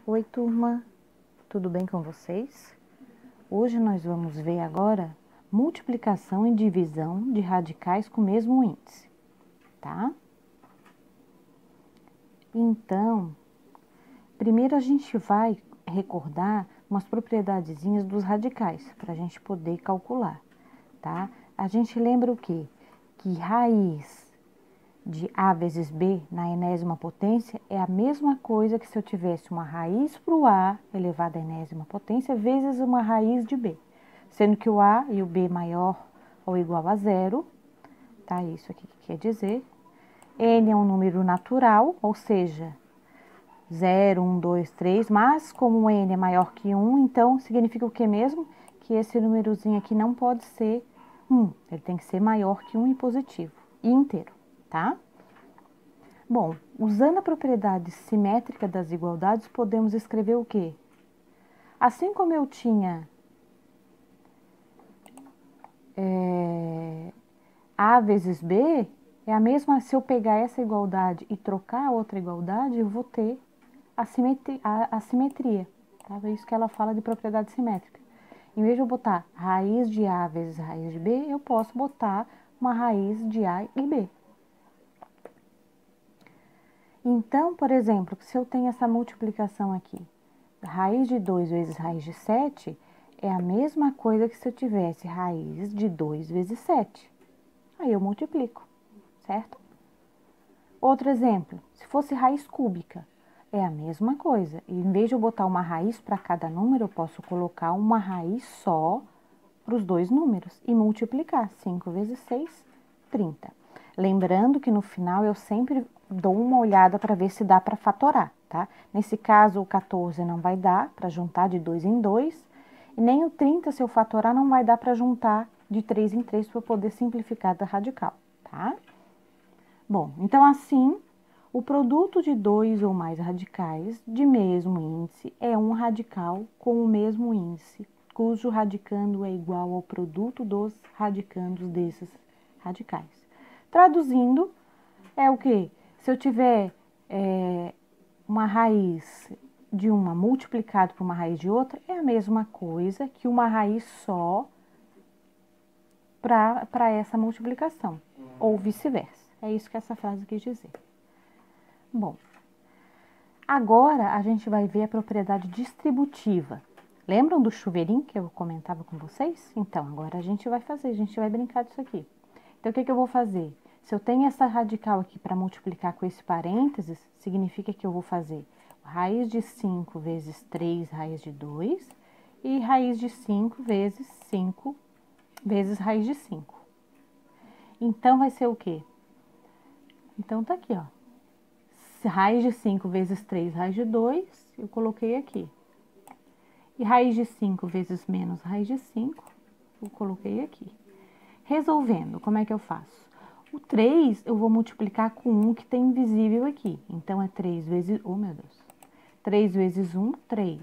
Oi, turma, tudo bem com vocês? Hoje nós vamos ver agora multiplicação e divisão de radicais com o mesmo índice, tá? Então, primeiro a gente vai recordar umas propriedadezinhas dos radicais, para a gente poder calcular, tá? A gente lembra o quê? Que raiz de A vezes B na enésima potência é a mesma coisa que se eu tivesse uma raiz para o A elevado à enésima potência vezes uma raiz de B, sendo que o A e o B maior ou igual a zero, tá? Isso aqui que quer dizer. N é um número natural, ou seja, 0, 1, 2, 3, mas como N é maior que 1, então significa o que mesmo? Que esse númerozinho aqui não pode ser 1, ele tem que ser maior que 1 e positivo, e inteiro, tá? Bom, usando a propriedade simétrica das igualdades, podemos escrever o quê? Assim como eu tinha A vezes B, é a mesma, se eu pegar essa igualdade e trocar a outra igualdade, eu vou ter a simetria. Tá? É isso que ela fala de propriedade simétrica. Em vez de eu botar raiz de A vezes raiz de B, eu posso botar uma raiz de A e B. Então, por exemplo, se eu tenho essa multiplicação aqui, raiz de 2 vezes raiz de 7 é a mesma coisa que se eu tivesse raiz de 2 vezes 7. Aí eu multiplico, certo? Outro exemplo, se fosse raiz cúbica, é a mesma coisa. E em vez de eu botar uma raiz para cada número, eu posso colocar uma raiz só para os dois números e multiplicar. 5 vezes 6, 30. Lembrando que no final eu sempre dou uma olhada para ver se dá para fatorar, tá? Nesse caso, o 14 não vai dar para juntar de 2 em 2, e nem o 30, se eu fatorar, não vai dar para juntar de 3 em 3 para poder simplificar da radical, tá? Bom, então assim, o produto de dois ou mais radicais de mesmo índice é um radical com o mesmo índice, cujo radicando é igual ao produto dos radicandos desses radicais. Traduzindo, é o que? Se eu tiver uma raiz de uma multiplicado por uma raiz de outra, é a mesma coisa que uma raiz só para essa multiplicação, ou vice-versa. É isso que essa frase quis dizer. Bom, agora a gente vai ver a propriedade distributiva. Lembram do chuveirinho que eu comentava com vocês? Então, agora a gente vai brincar disso aqui. Então, o que eu vou fazer? Se eu tenho essa radical aqui para multiplicar com esse parênteses, significa que eu vou fazer raiz de 5 vezes 3 raiz de 2 e raiz de 5 vezes 5 vezes raiz de 5. Então, vai ser o quê? Então, tá aqui, ó. Raiz de 5 vezes 3 raiz de 2, eu coloquei aqui. E raiz de 5 vezes menos raiz de 5, eu coloquei aqui. Resolvendo, como é que eu faço? O 3 eu vou multiplicar com 1 que tem invisível aqui. Então, é 3 vezes... Oh, meu Deus! 3 vezes 1, 3.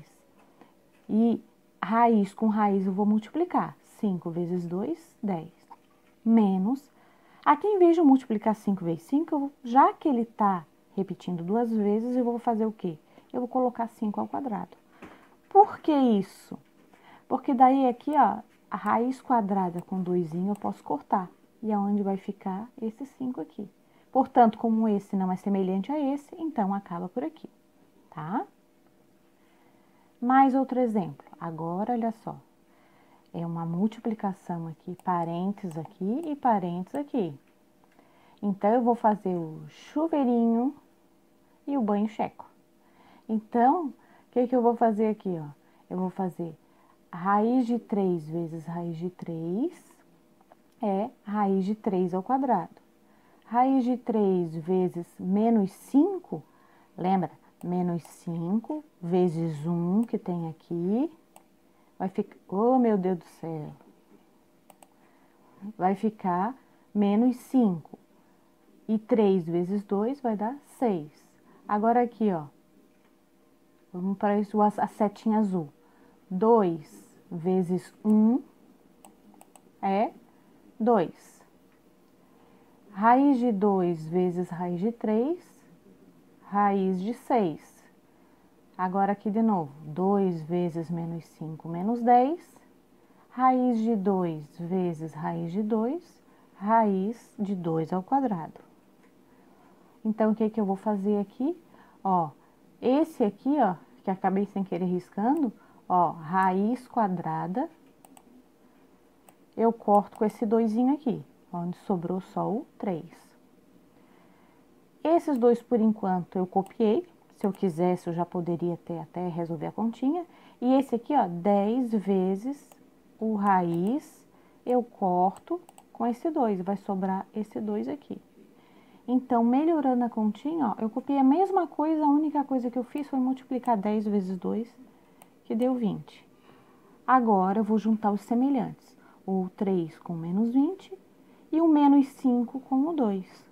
E raiz com raiz eu vou multiplicar. 5 vezes 2, 10. Menos... Aqui, em vez de eu multiplicar 5 vezes 5, já que ele está repetindo duas vezes, eu vou fazer o quê? Eu vou colocar 5 ao quadrado. Por que isso? Porque daí aqui, ó, a raiz quadrada com 2 eu posso cortar. E aonde vai ficar esse 5 aqui. Portanto, como esse não é semelhante a esse, então acaba por aqui, tá? Mais outro exemplo. Agora, olha só. É uma multiplicação aqui, parênteses aqui e parênteses aqui. Então, eu vou fazer o chuveirinho e o banho checo. Então, o que eu vou fazer aqui, ó? Eu vou fazer raiz de 3 vezes raiz de 3 é raiz de 3 ao quadrado. Raiz de 3 vezes menos 5, lembra? Menos 5 vezes 1 que tem aqui, vai ficar... Oh, meu Deus do céu! Vai ficar menos 5. E 3 vezes 2 vai dar 6. Agora aqui, ó. Vamos para isso, a setinha azul. 2 vezes 1 é 2. Raiz de 2 vezes raiz de 3, raiz de 6. Agora aqui de novo, 2 vezes menos 5 menos 10, raiz de 2 vezes raiz de 2, raiz de 2 ao quadrado. Então, o que que eu vou fazer aqui? Ó, esse aqui, ó, que acabei sem querer riscando, ó, raiz quadrada, eu corto com esse 2zinho aqui, onde sobrou só o 3. Esses dois, por enquanto, eu copiei. Se eu quisesse, eu já poderia ter até resolver a continha. E esse aqui, ó, 10 vezes o raiz, eu corto com esse 2. Vai sobrar esse 2 aqui. Então, melhorando a continha, ó, eu copiei a mesma coisa, a única coisa que eu fiz foi multiplicar 10 vezes 2, que deu 20. Agora, eu vou juntar os semelhantes. O 3 com menos 20 e o menos 5 com o 2.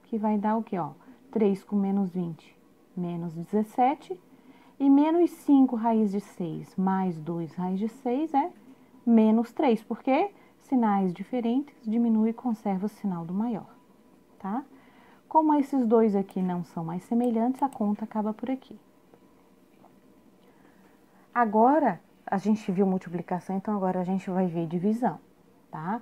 Que vai dar o quê, ó? 3 com menos 20, menos 17. E menos 5 raiz de 6 mais 2 raiz de 6 é menos 3. Porque sinais diferentes diminui e conserva o sinal do maior, tá? Como esses dois aqui não são mais semelhantes, a conta acaba por aqui. Agora, a gente viu multiplicação, então agora a gente vai ver divisão, tá?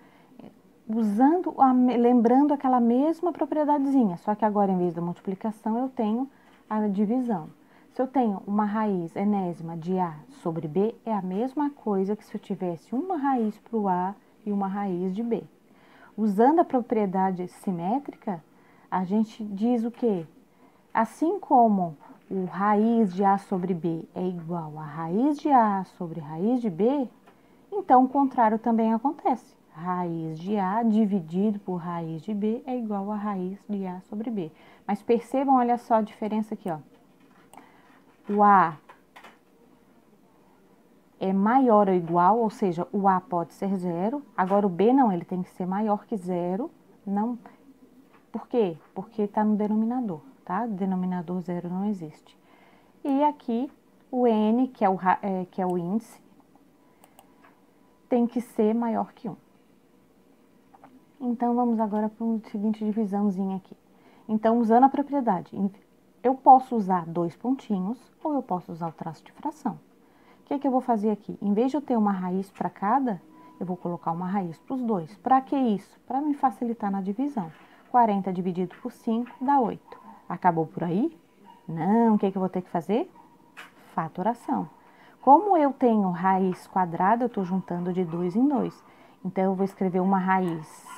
Lembrando aquela mesma propriedadezinha, só que agora em vez da multiplicação eu tenho a divisão. Se eu tenho uma raiz enésima de A sobre B, é a mesma coisa que se eu tivesse uma raiz para o A e uma raiz de B. Usando a propriedade simétrica, a gente diz o quê? Assim como o raiz de A sobre B é igual a raiz de A sobre raiz de B, então o contrário também acontece. Raiz de A dividido por raiz de B é igual a raiz de A sobre B. Mas percebam, olha só a diferença aqui, ó. O A é maior ou igual, ou seja, o A pode ser 0. Agora o B não, ele tem que ser maior que 0. Não. Por quê? Porque está no denominador, tá? Denominador 0 não existe. E aqui o N, que é o índice, tem que ser maior que 1. Então, vamos agora para a seguinte divisãozinha aqui. Então, usando a propriedade, eu posso usar 2 pontinhos ou eu posso usar o traço de fração. O que é que eu vou fazer aqui? Em vez de eu ter uma raiz para cada, eu vou colocar uma raiz para os dois. Para que isso? Para me facilitar na divisão. 40 dividido por 5 dá 8. Acabou por aí? Não, o que é que eu vou ter que fazer? Fatoração. Como eu tenho raiz quadrada, eu estou juntando de 2 em 2. Então, eu vou escrever uma raiz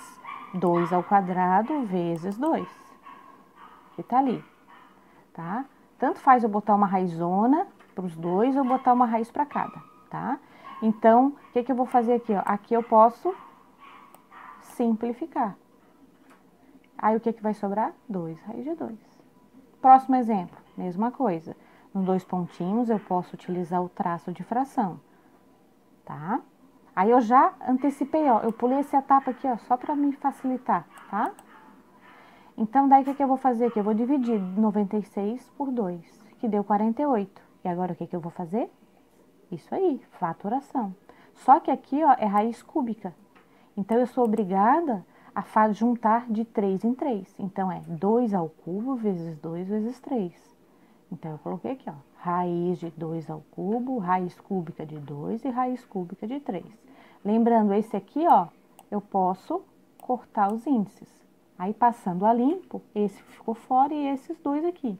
2 ao quadrado vezes 2, que tá ali, tá? Tanto faz eu botar uma raizona para os dois ou botar uma raiz para cada, tá? Então, o que que eu vou fazer aqui, ó? Aqui eu posso simplificar. Aí, o que que vai sobrar? 2 raiz de 2. Próximo exemplo, mesma coisa. Nos 2 pontinhos, eu posso utilizar o traço de fração, tá? Aí, eu já antecipei, ó, eu pulei essa etapa aqui, ó, só para me facilitar, tá? Então, daí, o que que eu vou fazer aqui? Eu vou dividir 96 por 2, que deu 48. E agora, o que que eu vou fazer? Isso aí, fatoração. Só que aqui, ó, é raiz cúbica. Então, eu sou obrigada a juntar de 3 em 3. Então, é 2 ao cubo vezes 2 vezes 3. Então, eu coloquei aqui, ó, raiz de 2 ao cubo, raiz cúbica de 2 e raiz cúbica de 3. Lembrando, esse aqui, ó, eu posso cortar os índices. Aí, passando a limpo, esse ficou fora e esses dois aqui.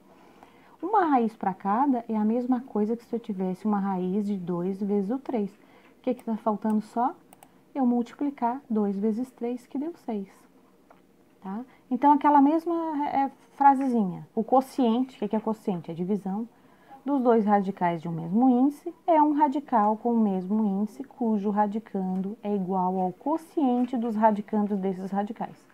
Uma raiz para cada é a mesma coisa que se eu tivesse uma raiz de 2 vezes o 3. O que está faltando só? Eu multiplicar 2 vezes 3, que deu 6. Tá? Então, aquela mesma frasezinha. O quociente, o que é quociente? A divisão dos dois radicais de um mesmo índice é um radical com o mesmo índice, cujo radicando é igual ao quociente dos radicandos desses radicais.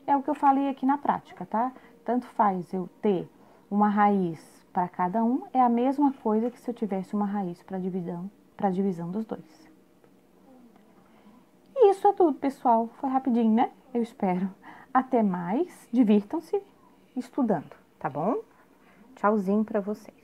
É o que eu falei aqui na prática, tá? Tanto faz eu ter uma raiz para cada um, é a mesma coisa que se eu tivesse uma raiz para divisão dos dois. E isso é tudo, pessoal. Foi rapidinho, né? Eu espero. Até mais. Divirtam-se estudando, tá bom? Tchauzinho para vocês.